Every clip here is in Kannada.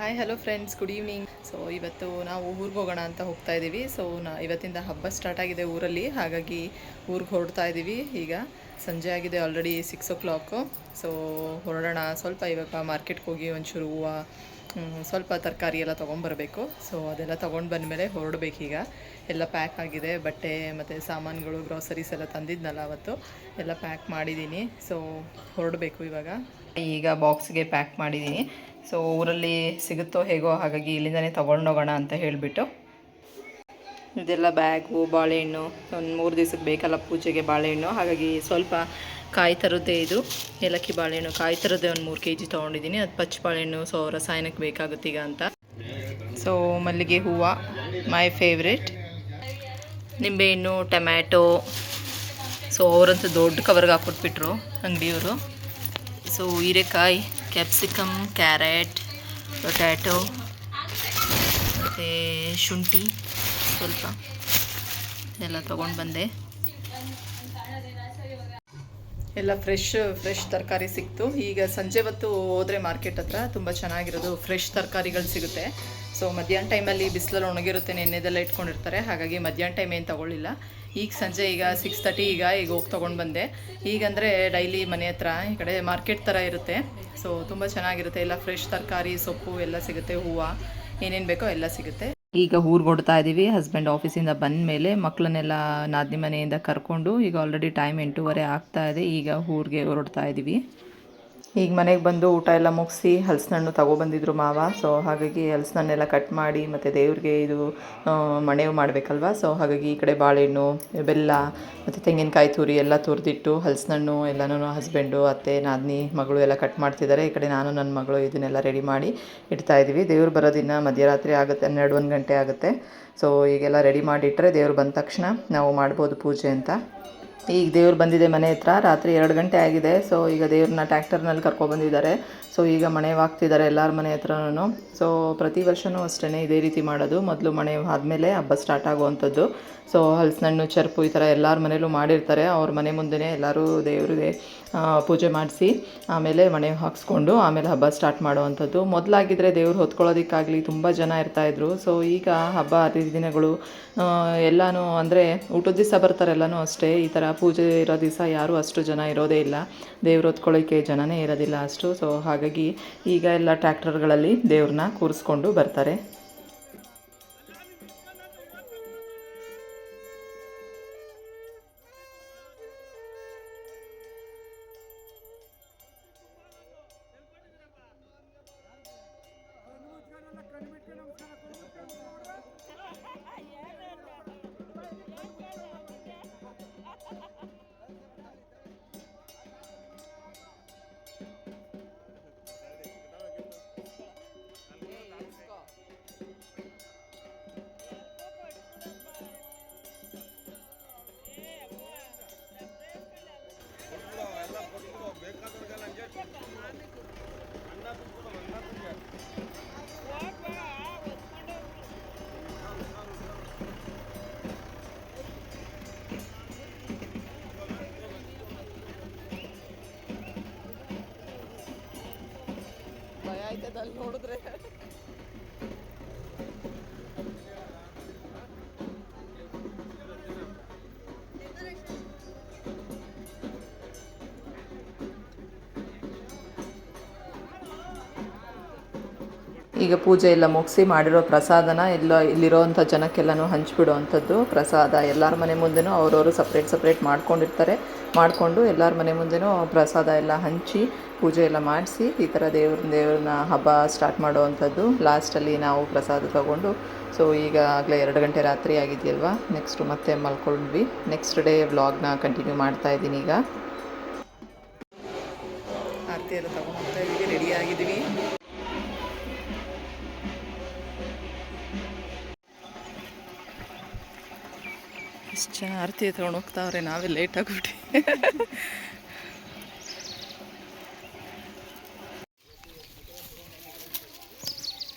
Hi hello friends, good evening. So ಇವತ್ತು ನಾವು ಊರಿಗೆ ಹೋಗೋಣ ಅಂತ ಹೋಗ್ತಾ ಇದ್ದೀವಿ. ಸೊ ಇವತ್ತಿಂದ ಹಬ್ಬ ಸ್ಟಾರ್ಟ್ ಆಗಿದೆ ಊರಲ್ಲಿ, ಹಾಗಾಗಿ ಊರಿಗೆ ಹೊರಡ್ತಾ ಇದ್ದೀವಿ. ಈಗ ಸಂಜೆ ಆಗಿದೆ, ಆಲ್ರೆಡಿ 6 o'clock. ಸೊ ಹೊರಡೋಣ. ಸ್ವಲ್ಪ ಇವಾಗ ಮಾರ್ಕೆಟ್ಗೆ ಹೋಗಿ ಒಂಚೂರು ಹೂವು, ಸ್ವಲ್ಪ ತರಕಾರಿ ಎಲ್ಲ ತೊಗೊಂಬರಬೇಕು. ಸೊ ಅದೆಲ್ಲ ತೊಗೊಂಡು ಬಂದಮೇಲೆ ಹೊರಡಬೇಕೀಗ. ಎಲ್ಲ ಪ್ಯಾಕ್ ಆಗಿದೆ, ಬಟ್ಟೆ ಮತ್ತು ಸಾಮಾನುಗಳು, ಗ್ರಾಸರೀಸ್ ಎಲ್ಲ ತಂದಿದ್ನಲ್ಲ ಅವತ್ತು, ಎಲ್ಲ ಪ್ಯಾಕ್ ಮಾಡಿದ್ದೀನಿ. ಸೊ ಹೊರಡಬೇಕು ಇವಾಗ. ಈಗ ಬಾಕ್ಸ್ಗೆ ಪ್ಯಾಕ್ ಮಾಡಿದ್ದೀನಿ. ಸೊ ಊರಲ್ಲಿ ಸಿಗುತ್ತೋ ಹೇಗೋ, ಹಾಗಾಗಿ ಇಲ್ಲಿಂದನೇ ತೊಗೊಂಡೋಗೋಣ ಅಂತ ಹೇಳಿಬಿಟ್ಟು. ಇದೆಲ್ಲ ಬ್ಯಾಗು, ಬಾಳೆಹಣ್ಣು, ಒಂದು 3 ದಿವಸಕ್ಕೆ ಬೇಕಲ್ಲ ಪೂಜೆಗೆ ಬಾಳೆಹಣ್ಣು, ಹಾಗಾಗಿ ಸ್ವಲ್ಪ ಕಾಯಿ ಥರದ್ದೇ ಇದು ಏಲಕ್ಕಿ ಬಾಳೆಹಣ್ಣು, ಕಾಯಿ ಥರದ್ದೇ ಒಂದು 3 kg ತೊಗೊಂಡಿದ್ದೀನಿ. ಅದು ಪಚ್ಚ ಬಾಳೆಹಣ್ಣು, ಸೊ ರಸಾಯನಕ್ಕೆ ಬೇಕಾಗುತ್ತೀಗ ಅಂತ. ಸೊ ಮಲ್ಲಿಗೆ ಹೂವು ಮೈ ಫೇವ್ರೆಟ್, ನಿಂಬೆಹಣ್ಣು, ಟೊಮ್ಯಾಟೊ. ಸೊ ಅವರಂತೂ ದೊಡ್ಡ ಕವರ್ಗೆ ಹಾಕ್ಕೊಟ್ಬಿಟ್ರು ಅಂಗಡಿಯವರು. ಸೊ ಹೀರೆಕಾಯಿ, ಕ್ಯಾಪ್ಸಿಕಮ್, ಕ್ಯಾರೆಟ್, ಪೊಟ್ಯಾಟೊ ಮತ್ತು ಶುಂಠಿ ಸ್ವಲ್ಪ ಎಲ್ಲ ತೊಗೊಂಡು ಬಂದೆ. ಎಲ್ಲ ಫ್ರೆಶ್ ತರಕಾರಿ ಸಿಕ್ತು. ಈಗ ಸಂಜೆ ಹೊತ್ತು ಹೋದರೆ ಮಾರ್ಕೆಟ್ ಹತ್ರ ತುಂಬ ಚೆನ್ನಾಗಿರೋದು ಫ್ರೆಶ್ ತರಕಾರಿಗಳು ಸಿಗುತ್ತೆ. ಸೊ ಮಧ್ಯಾಹ್ನ ಟೈಮಲ್ಲಿ ಬಿಸಿಲಲ್ಲಿ ಒಣಗಿರುತ್ತೆ, ನೆನ್ನೆದೆಲ್ಲ ಇಟ್ಕೊಂಡಿರ್ತಾರೆ, ಹಾಗಾಗಿ ಮಧ್ಯಾಹ್ನ ಟೈಮ್ ಏನು ತೊಗೊಳ್ಳಿಲ್ಲ. ಈಗ ಸಂಜೆ ಈಗ 6:30 ಈಗ ಹೋಗಿ ತೊಗೊಂಡು ಬಂದೆ. ಈಗಂದರೆ ಡೈಲಿ ಮನೆ ಹತ್ರ ಈ ಕಡೆ ಮಾರ್ಕೆಟ್ ಥರ ಇರುತ್ತೆ. ಸೊ ತುಂಬ ಚೆನ್ನಾಗಿರುತ್ತೆ, ಎಲ್ಲ ಫ್ರೆಶ್ ತರಕಾರಿ, ಸೊಪ್ಪು ಎಲ್ಲ ಸಿಗುತ್ತೆ, ಹೂವು ಏನೇನು ಬೇಕೋ ಎಲ್ಲ ಸಿಗುತ್ತೆ. ಈಗ ಊರಿಗೆ ಹೊಡ್ತಾ ಇದ್ದೀವಿ. ಹಸ್ಬೆಂಡ್ ಆಫೀಸಿಂದ ಬಂದ ಮೇಲೆ ಮಕ್ಕಳನ್ನೆಲ್ಲ ನಾದಿನಿ ಮನೆಯಿಂದ ಕರ್ಕೊಂಡು, ಈಗ ಆಲ್ರೆಡಿ ಟೈಮ್ 8:30 ಆಗ್ತಾ ಇದೆ. ಈಗ ಊರಿಗೆ ಹೊರಡ್ತಾ ಇದ್ದೀವಿ. ಈಗ ಮನೆಗೆ ಬಂದು ಊಟ ಎಲ್ಲ ಮುಗಿಸಿ ಹಲಸಿನಣ್ಣು ತೊಗೊಬಂದಿದ್ರು ಮಾವ. ಸೊ ಹಾಗಾಗಿ ಹಲಸಿನಣ್ಣೆಲ್ಲ ಕಟ್ ಮಾಡಿ ಮತ್ತು ದೇವ್ರಿಗೆ ಇದು ಮಣೆವು ಮಾಡಬೇಕಲ್ವ. ಸೊ ಹಾಗಾಗಿ ಈ ಕಡೆ ಬಾಳೆಹಣ್ಣು, ಬೆಲ್ಲ ಮತ್ತು ತೆಂಗಿನಕಾಯಿ ತುರಿ ಎಲ್ಲ ತುರಿದಿಟ್ಟು, ಹಲಸಿನಣ್ಣು ಎಲ್ಲನೂ ಹಸ್ಬೆಂಡು, ಅತ್ತೆ, ನಾದಿನಿ, ಮಗಳು ಎಲ್ಲ ಕಟ್ ಮಾಡ್ತಿದ್ದಾರೆ. ಈ ಕಡೆ ನಾನು ನನ್ನ ಮಗಳು ಇದನ್ನೆಲ್ಲ ರೆಡಿ ಮಾಡಿ ಇಡ್ತಾಯಿದ್ದೀವಿ. ದೇವ್ರು ಬರೋದಿನ ಮಧ್ಯರಾತ್ರಿ ಆಗುತ್ತೆ, 12-1 ಗಂಟೆ ಆಗುತ್ತೆ. ಸೊ ಈಗೆಲ್ಲ ರೆಡಿ ಮಾಡಿಟ್ರೆ ದೇವ್ರು ಬಂದ ತಕ್ಷಣ ನಾವು ಮಾಡ್ಬೋದು ಪೂಜೆ ಅಂತ. ಈಗ ದೇವ್ರು ಬಂದಿದೆ ಮನೆ ಹತ್ರ, ರಾತ್ರಿ 2 ಗಂಟೆ ಆಗಿದೆ. ಸೊ ಈಗ ದೇವ್ರನ್ನ ಟ್ಯಾಕ್ಟರ್ನಲ್ಲಿ ಕರ್ಕೊಬಂದಿದ್ದಾರೆ. ಸೊ ಈಗ ಮಣೆ ಹಾಕ್ತಿದ್ದಾರೆ ಎಲ್ಲರ ಮನೆ ಹತ್ರನೂ. ಸೊ ಪ್ರತಿ ವರ್ಷವೂ ಅಷ್ಟೇ ಇದೇ ರೀತಿ ಮಾಡೋದು. ಮೊದಲು ಮಣೆ ಆದಮೇಲೆ ಹಬ್ಬ ಸ್ಟಾರ್ಟ್ ಆಗುವಂಥದ್ದು. ಸೊ ಹಲಸಿನಣ್ಣು, ಚರ್ಪು ಈ ಥರ ಎಲ್ಲರ ಮನೇಲೂ ಮಾಡಿರ್ತಾರೆ. ಅವ್ರ ಮನೆ ಮುಂದೆನೇ ಎಲ್ಲರೂ ದೇವರಿಗೆ ಪೂಜೆ ಮಾಡಿಸಿ ಆಮೇಲೆ ಮಣೆ ಹಾಕ್ಸ್ಕೊಂಡು ಆಮೇಲೆ ಹಬ್ಬ ಸ್ಟಾರ್ಟ್ ಮಾಡುವಂಥದ್ದು. ಮೊದಲಾಗಿದ್ದರೆ ದೇವ್ರು ಹೊತ್ಕೊಳ್ಳೋದಕ್ಕಾಗಲಿ ತುಂಬ ಜನ ಇರ್ತಾಯಿದ್ರು. ಸೊ ಈಗ ಹಬ್ಬ ಹರಿದಿನಗಳು ಎಲ್ಲನೂ ಅಂದರೆ ಊಟದ ದಿವಸ ಬರ್ತಾರೆ ಎಲ್ಲನೂ ಅಷ್ಟೇ. ಈ ಥರ ಪೂಜೆ ಇರೋ ದಿವಸ ಯಾರೂ ಅಷ್ಟು ಜನ ಇರೋದೇ ಇಲ್ಲ, ದೇವ್ರು ಹೊತ್ಕೊಳ್ಳೋಕ್ಕೆ ಜನನೇ ಇರೋದಿಲ್ಲ ಅಷ್ಟು. ಸೊ ಹಾಗಾಗಿ ಈಗ ಎಲ್ಲ ಟ್ರ್ಯಾಕ್ಟರ್ಗಳಲ್ಲಿ ದೇವ್ರನ್ನ ಕೂರಿಸ್ಕೊಂಡು ಬರ್ತಾರೆ. ಭಯ ಆಯ್ತದ ಅಲ್ಲಿ ನೋಡಿದ್ರೆ. ಈಗ ಪೂಜೆ ಎಲ್ಲ ಮುಗಿಸಿ ಮಾಡಿರೋ ಪ್ರಸಾದನ ಇಲ್ಲಿರೋವಂಥ ಜನಕ್ಕೆಲ್ಲನೂ ಹಂಚಿಬಿಡುವಂಥದ್ದು. ಪ್ರಸಾದ ಎಲ್ಲರ ಮನೆ ಮುಂದೆನೂ ಅವರವರು ಸಪ್ರೇಟ್ ಮಾಡ್ಕೊಂಡಿರ್ತಾರೆ. ಮಾಡಿಕೊಂಡು ಎಲ್ಲರ ಮನೆ ಮುಂದೆನೂ ಪ್ರಸಾದ ಎಲ್ಲ ಹಂಚಿ ಪೂಜೆ ಎಲ್ಲ ಮಾಡಿಸಿ ಈ ಥರ ದೇವ್ರನ್ನ ಹಬ್ಬ ಸ್ಟಾರ್ಟ್ ಮಾಡುವಂಥದ್ದು. ಲಾಸ್ಟಲ್ಲಿ ನಾವು ಪ್ರಸಾದ ತಗೊಂಡು, ಸೊ ಈಗ ಆಗಲೇ 2 ಗಂಟೆ ರಾತ್ರಿ ಆಗಿದೆಯಲ್ವ, ನೆಕ್ಸ್ಟು ಮತ್ತೆ ಮಲ್ಕೊಂಡ್ವಿ. ನೆಕ್ಸ್ಟ್ ಡೇ ವ್ಲಾಗ್ನ ಕಂಟಿನ್ಯೂ ಮಾಡ್ತಾಯಿದ್ದೀನಿ. ಈಗ ಆರತಿ ಎಲ್ಲ ತೊಗೊಂಡ್ತಾ ಇದ್ದೀವಿ, ರೆಡಿ ಆಗಿದ್ದೀವಿ. ಇಷ್ಟು ಜನ ಆರತಿ ತೊಗೊಂಡು ಹೋಗ್ತಾವ್ರೆ, ನಾವೇ ಲೇಟ್ ಆಗಿಬಿಟ್ಟು.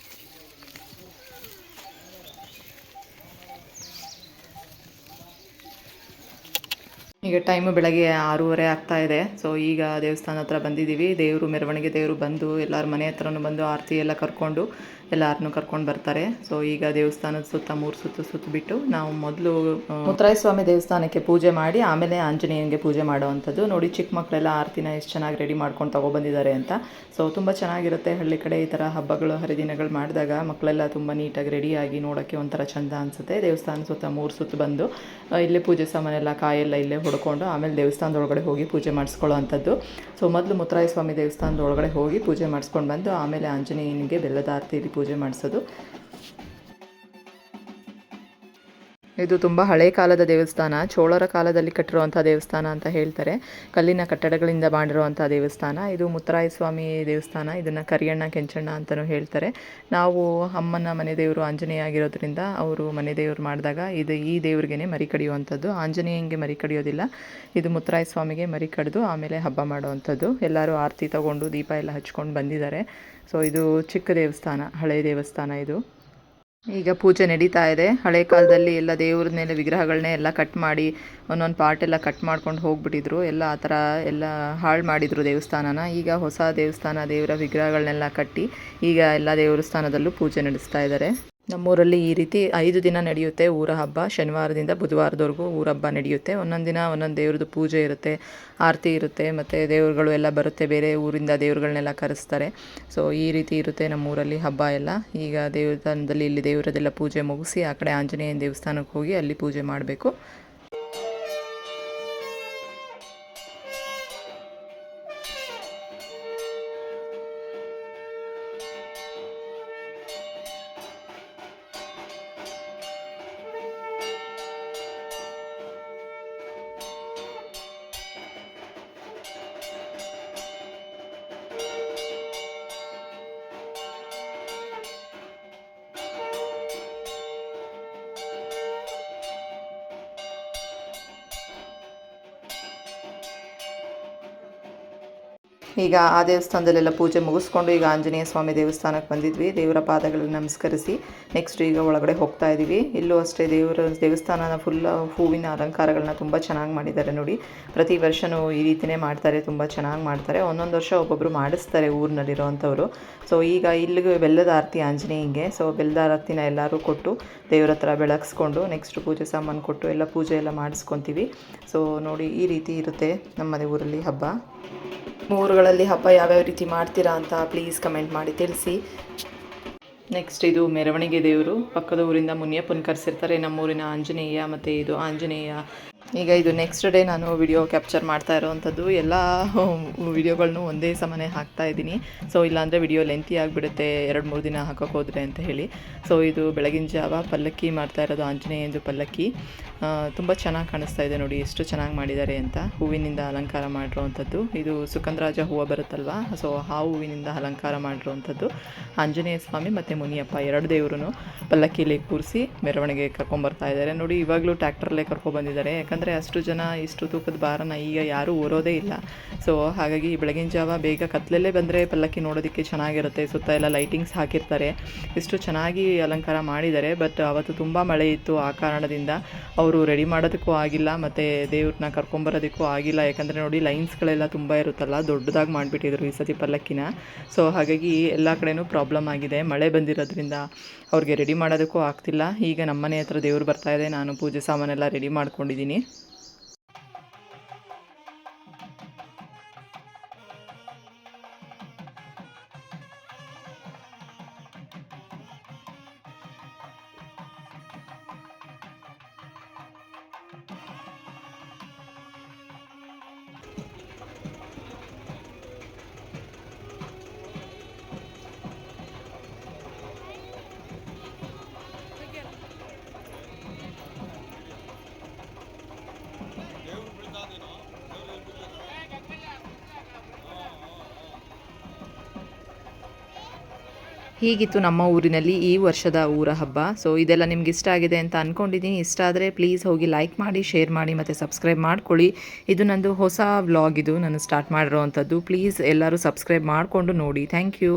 ಈಗ ಟೈಮು ಬೆಳಗ್ಗೆ 6:30 ಆಗ್ತಾ ಇದೆ. ಸೊ ಈಗ ದೇವಸ್ಥಾನ ಹತ್ರ ಬಂದಿದ್ದೀವಿ. ದೇವರು ಬಂದು ಎಲ್ಲರ ಮನೆ ಹತ್ರನೂ ಬಂದು ಆರತಿ ಎಲ್ಲ ಕರ್ಕೊಂಡು ಎಲ್ಲರನ್ನೂ ಕರ್ಕೊಂಡು ಬರ್ತಾರೆ. ಸೊ ಈಗ ದೇವಸ್ಥಾನದ ಸುತ್ತ 3 ಸುತ್ತು ನಾವು ಮೊದಲು ಮುತ್ತರಾಯ ಸ್ವಾಮಿ ದೇವಸ್ಥಾನಕ್ಕೆ ಪೂಜೆ ಮಾಡಿ ಆಮೇಲೆ ಆಂಜನೇಯನಿಗೆ ಪೂಜೆ ಮಾಡುವಂಥದ್ದು. ನೋಡಿ ಚಿಕ್ಕ ಮಕ್ಕಳೆಲ್ಲ ಆರತಿನ ಎಷ್ಟು ಚೆನ್ನಾಗಿ ರೆಡಿ ಮಾಡ್ಕೊಂಡು ತೊಗೊಬಂದಿದ್ದಾರೆ ಅಂತ. ಸೊ ತುಂಬ ಚೆನ್ನಾಗಿರುತ್ತೆ ಹಳ್ಳಿ ಕಡೆ ಈ ಥರ ಹಬ್ಬಗಳು ಹರಿದಿನಗಳು ಮಾಡಿದಾಗ ಮಕ್ಕಳೆಲ್ಲ ತುಂಬ ನೀಟಾಗಿ ರೆಡಿಯಾಗಿ ನೋಡೋಕ್ಕೆ ಒಂಥರ ಚೆಂದ ಅನಿಸುತ್ತೆ. ದೇವಸ್ಥಾನ ಸುತ್ತ 3 ಸುತ್ತು ಬಂದು ಇಲ್ಲೇ ಪೂಜೆ ಸಾಮಾನೆಲ್ಲ ಕಾಯೆಲ್ಲ ಇಲ್ಲೇ ಹೊಡ್ಕೊಂಡು ಆಮೇಲೆ ದೇವಸ್ಥಾನದೊಳಗಡೆ ಹೋಗಿ ಪೂಜೆ ಮಾಡಿಸ್ಕೊಳ್ಳೋ ಅಂಥದ್ದು. ಸೊ ಮೊದಲು ಮುತ್ತರಾಯ ಸ್ವಾಮಿ ದೇವಸ್ಥಾನದೊಳಗಡೆ ಹೋಗಿ ಪೂಜೆ ಮಾಡಿಸ್ಕೊಂಡು ಬಂದು ಆಮೇಲೆ ಆಂಜನೇಯನಿಗೆ ಬೆಲ್ಲದ ಆರತಿಯಲ್ಲಿ ಪೂಜೆ ಮಾಡಿಸೋದು. ಇದು ತುಂಬ ಹಳೆ ಕಾಲದ ದೇವಸ್ಥಾನ, ಚೋಳರ ಕಾಲದಲ್ಲಿ ಕಟ್ಟಿರುವಂಥ ದೇವಸ್ಥಾನ ಅಂತ ಹೇಳ್ತಾರೆ. ಕಲ್ಲಿನ ಕಟ್ಟಡಗಳಿಂದ ಮಾಡಿರುವಂಥ ದೇವಸ್ಥಾನ ಇದು ಮುತ್ತರಾಯ ಸ್ವಾಮಿ ದೇವಸ್ಥಾನ. ಇದನ್ನು ಕರಿಯಣ್ಣ ಕೆಂಚಣ್ಣ ಅಂತಲೂ ಹೇಳ್ತಾರೆ. ನಾವು ಅಮ್ಮನ ಮನೆ ದೇವರು ಆಂಜನೇಯ ಆಗಿರೋದ್ರಿಂದ ಅವರು ಮನೆ ದೇವರು ಮಾಡಿದಾಗ ಈ ದೇವ್ರಿಗೇ ಮರಿ ಕಡಿಯುವಂಥದ್ದು. ಆಂಜನೇಯಂಗೆ ಮರಿ ಕಡಿಯೋದಿಲ್ಲ, ಇದು ಮುತ್ತರಾಯ ಸ್ವಾಮಿಗೆ ಮರಿ ಕಡಿದು ಆಮೇಲೆ ಹಬ್ಬ ಮಾಡುವಂಥದ್ದು. ಎಲ್ಲರೂ ಆರತಿ ತಗೊಂಡು ದೀಪ ಎಲ್ಲ ಹಚ್ಕೊಂಡು ಬಂದಿದ್ದಾರೆ. ಸೊ ಇದು ಚಿಕ್ಕ ದೇವಸ್ಥಾನ, ಹಳೆಯ ದೇವಸ್ಥಾನ ಇದು. ಈಗ ಪೂಜೆ ನಡೀತಾ ಇದೆ. ಹಳೆ ಕಾಲದಲ್ಲಿ ಎಲ್ಲ ದೇವ್ರನ್ನೆಲ್ಲ ವಿಗ್ರಹಗಳನ್ನೇ ಎಲ್ಲ ಕಟ್ ಮಾಡಿ ಒಂದೊಂದು ಪಾರ್ಟ್ ಎಲ್ಲ ಕಟ್ ಮಾಡ್ಕೊಂಡು ಹೋಗ್ಬಿಟ್ಟಿದ್ರು. ಎಲ್ಲ ಆ ಥರ ಎಲ್ಲ ಹಾಳು ಮಾಡಿದರು ದೇವಸ್ಥಾನನ. ಈಗ ಹೊಸ ದೇವಸ್ಥಾನ ದೇವರ ವಿಗ್ರಹಗಳನ್ನೆಲ್ಲ ಕಟ್ಟಿ ಈಗ ಎಲ್ಲ ದೇವಸ್ಥಾನದಲ್ಲೂ ಪೂಜೆ ನಡೆಸ್ತಾ ಇದ್ದಾರೆ. ನಮ್ಮೂರಲ್ಲಿ ಈ ರೀತಿ 5 ದಿನ ನಡೆಯುತ್ತೆ ಊರ ಹಬ್ಬ. ಶನಿವಾರದಿಂದ ಬುಧವಾರದವರೆಗೂ ಊರ ಹಬ್ಬ ನಡೆಯುತ್ತೆ. ಒಂದೊಂದು ದಿನ ಒಂದೊಂದು ದೇವ್ರದ್ದು ಪೂಜೆ ಇರುತ್ತೆ, ಆರತಿ ಇರುತ್ತೆ, ಮತ್ತು ದೇವ್ರುಗಳು ಎಲ್ಲ ಬರುತ್ತೆ, ಬೇರೆ ಊರಿಂದ ದೇವ್ರುಗಳನ್ನೆಲ್ಲ ಕರೆಸ್ತಾರೆ. ಸೊ ಈ ರೀತಿ ಇರುತ್ತೆ ನಮ್ಮೂರಲ್ಲಿ ಹಬ್ಬ ಎಲ್ಲ. ಈಗ ದೇವಸ್ಥಾನದಲ್ಲಿ ಇಲ್ಲಿ ದೇವರದೆಲ್ಲ ಪೂಜೆ ಮುಗಿಸಿ ಆ ಕಡೆ ಆಂಜನೇಯನ ದೇವಸ್ಥಾನಕ್ಕೆ ಹೋಗಿ ಅಲ್ಲಿ ಪೂಜೆ ಮಾಡಬೇಕು. ಈಗ ಆ ದೇವಸ್ಥಾನದಲ್ಲೆಲ್ಲ ಪೂಜೆ ಮುಗಿಸ್ಕೊಂಡು ಈಗ ಆಂಜನೇಯ ಸ್ವಾಮಿ ದೇವಸ್ಥಾನಕ್ಕೆ ಬಂದಿದ್ವಿ. ದೇವರ ಪಾದಗಳನ್ನು ನಮಸ್ಕರಿಸಿ ನೆಕ್ಸ್ಟ್ ಈಗ ಒಳಗಡೆ ಹೋಗ್ತಾ ಇದ್ದೀವಿ. ಇಲ್ಲೂ ಅಷ್ಟೇ ದೇವಸ್ಥಾನನ ಫುಲ್ ಹೂವಿನ ಅಲಂಕಾರಗಳನ್ನ ತುಂಬ ಚೆನ್ನಾಗಿ ಮಾಡಿದ್ದಾರೆ ನೋಡಿ. ಪ್ರತಿ ವರ್ಷವೂ ಈ ರೀತಿಯೇ ಮಾಡ್ತಾರೆ, ತುಂಬ ಚೆನ್ನಾಗಿ ಮಾಡ್ತಾರೆ. ಒಂದೊಂದು ವರ್ಷ ಒಬ್ಬೊಬ್ಬರು ಮಾಡಿಸ್ತಾರೆ ಊರಿನಲ್ಲಿರೋವಂಥವ್ರು. ಸೊ ಈಗ ಇಲ್ಲಿಗೆ ಬೆಲ್ಲದ ಆರತಿ ಆಂಜನೇಯಂಗೆ. ಸೊ ಬೆಲ್ಲದ ಆರತಿನ ಎಲ್ಲರೂ ಕೊಟ್ಟು ದೇವ್ರ ಹತ್ರ ಬೆಳಗಿಸ್ಕೊಂಡು ನೆಕ್ಸ್ಟ್ ಪೂಜೆ ಸಾಮಾನು ಕೊಟ್ಟು ಎಲ್ಲ ಪೂಜೆ ಎಲ್ಲ ಮಾಡಿಸ್ಕೊತೀವಿ. ಸೊ ನೋಡಿ ಈ ರೀತಿ ಇರುತ್ತೆ ನಮ್ಮದೇ ಊರಲ್ಲಿ ಹಬ್ಬ. ಊರುಗಳಲ್ಲಿ ಹಬ್ಬ ಯಾವ್ಯಾವ ರೀತಿ ಮಾಡ್ತೀರಾ ಅಂತ ಪ್ಲೀಸ್ ಕಮೆಂಟ್ ಮಾಡಿ ತಿಳಿಸಿ. ನೆಕ್ಸ್ಟ್ ಇದು ಮೆರವಣಿಗೆ ದೇವರು. ಪಕ್ಕದ ಊರಿಂದ ಮುನಿಯಪ್ಪನ ಕರೆಸಿರ್ತಾರೆ, ನಮ್ಮೂರಿನ ಆಂಜನೇಯ ಮತ್ತು ಇದು ಆಂಜನೇಯ. ಈಗ ಇದು ನೆಕ್ಸ್ಟ್ ಡೇ ನಾನು ವಿಡಿಯೋ ಕ್ಯಾಪ್ಚರ್ ಮಾಡ್ತಾ ಇರೋವಂಥದ್ದು. ಎಲ್ಲ ವಿಡಿಯೋಗಳನ್ನೂ ಒಂದೇ ಸಮನೆ ಹಾಕ್ತಾ ಇದ್ದೀನಿ. ಸೊ ಇಲ್ಲಾಂದರೆ ವಿಡಿಯೋ ಲೆಂತಿ ಆಗಿಬಿಡುತ್ತೆ 2-3 ದಿನ ಹಾಕೋಕೆ ಹೋದರೆ ಅಂತ ಹೇಳಿ. ಸೊ ಇದು ಬೆಳಗಿನ ಜಾವ ಪಲ್ಲಕ್ಕಿ ಮಾಡ್ತಾ ಇರೋದು, ಆಂಜನೇಯಂದು ಪಲ್ಲಕ್ಕಿ. ತುಂಬ ಚೆನ್ನಾಗಿ ಕಾಣಿಸ್ತಾ ಇದೆ ನೋಡಿ, ಎಷ್ಟು ಚೆನ್ನಾಗಿ ಮಾಡಿದ್ದಾರೆ ಅಂತ. ಹೂವಿನಿಂದ ಅಲಂಕಾರ ಮಾಡಿರೋವಂಥದ್ದು. ಇದು ಸುಗಂಧರಾಜ ಹೂವು ಬರುತ್ತಲ್ವ, ಸೊ ಆ ಹೂವಿನಿಂದ ಅಲಂಕಾರ ಮಾಡಿರೋವಂಥದ್ದು. ಆಂಜನೇಯ ಸ್ವಾಮಿ ಮತ್ತು ಮುನಿಯಪ್ಪ 2 ದೇವರೂ ಪಲ್ಲಕ್ಕಿಯಲ್ಲಿ ಕೂರಿಸಿ ಮೆರವಣಿಗೆ ಕರ್ಕೊಂಬರ್ತಾ ಇದ್ದಾರೆ ನೋಡಿ. ಇವಾಗಲೂ ಟ್ರ್ಯಾಕ್ಟರಲ್ಲೇ ಕರ್ಕೊಬಂದಿದ್ದಾರೆ, ಯಾಕಂದರೆ ಅಷ್ಟು ಜನ ಇಷ್ಟು ತೂಕದ ಭಾರನ ಈಗ ಯಾರೂ ಓರೋದೇ ಇಲ್ಲ. ಸೊ ಹಾಗಾಗಿ ಬೆಳಗಿನ ಜಾವ ಬೇಗ ಕತ್ಲಲ್ಲೇ ಬಂದರೆ ಪಲ್ಲಕ್ಕಿ ನೋಡೋದಕ್ಕೆ ಚೆನ್ನಾಗಿರುತ್ತೆ. ಸುತ್ತ ಎಲ್ಲ ಲೈಟಿಂಗ್ಸ್ ಹಾಕಿರ್ತಾರೆ, ಎಷ್ಟು ಚೆನ್ನಾಗಿ ಅಲಂಕಾರ ಮಾಡಿದ್ದಾರೆ. ಬಟ್ ಅವತ್ತು ತುಂಬ ಮಳೆ ಇತ್ತು, ಆ ಕಾರಣದಿಂದ ಅವರು ರೆಡಿ ಮಾಡೋದಕ್ಕೂ ಆಗಿಲ್ಲ ಮತ್ತು ದೇವ್ರನ್ನ ಕರ್ಕೊಂಬರೋದಕ್ಕೂ ಆಗಿಲ್ಲ. ಯಾಕಂದರೆ ನೋಡಿ ಲೈನ್ಸ್ಗಳೆಲ್ಲ ತುಂಬ ಇರುತ್ತಲ್ಲ, ದೊಡ್ಡದಾಗಿ ಮಾಡಿಬಿಟ್ಟಿದ್ರು ಈ ಸತಿ ಪಲ್ಲಕ್ಕಿನ. ಸೊ ಹಾಗಾಗಿ ಎಲ್ಲ ಕಡೆನೂ ಪ್ರಾಬ್ಲಮ್ ಆಗಿದೆ. ಮಳೆ ಬಂದಿರೋದ್ರಿಂದ ಅವ್ರಿಗೆ ರೆಡಿ ಮಾಡೋದಕ್ಕೂ ಆಗ್ತಿಲ್ಲ. ಈಗ ನಮ್ಮನೆ ಹತ್ರ ದೇವ್ರು ಬರ್ತಾಯಿದೆ, ನಾನು ಪೂಜೆ ಸಾಮಾನೆಲ್ಲ ರೆಡಿ ಮಾಡ್ಕೊಂಡಿದ್ದೀನಿ. ಹೀಗಿತ್ತು ನಮ್ಮ ಊರಿನಲ್ಲಿ ಈ ವರ್ಷದ ಊರ ಹಬ್ಬ. ಸೊ ಇದೆಲ್ಲ ನಿಮ್ಗೆ ಇಷ್ಟ ಆಗಿದೆ ಅಂತ ಅಂದ್ಕೊಂಡಿದ್ದೀನಿ. ಇಷ್ಟ ಆದರೆ ಪ್ಲೀಸ್ ಹೋಗಿ ಲೈಕ್ ಮಾಡಿ, ಶೇರ್ ಮಾಡಿ ಮತ್ತು ಸಬ್ಸ್ಕ್ರೈಬ್ ಮಾಡ್ಕೊಳ್ಳಿ. ಇದು ನಂದು ಹೊಸ ವ್ಲಾಗ್, ಇದು ನಾನು ಸ್ಟಾರ್ಟ್ ಮಾಡಿರೋವಂಥದ್ದು. ಪ್ಲೀಸ್ ಎಲ್ಲರೂ ಸಬ್ಸ್ಕ್ರೈಬ್ ಮಾಡಿಕೊಂಡು ನೋಡಿ. Thank you.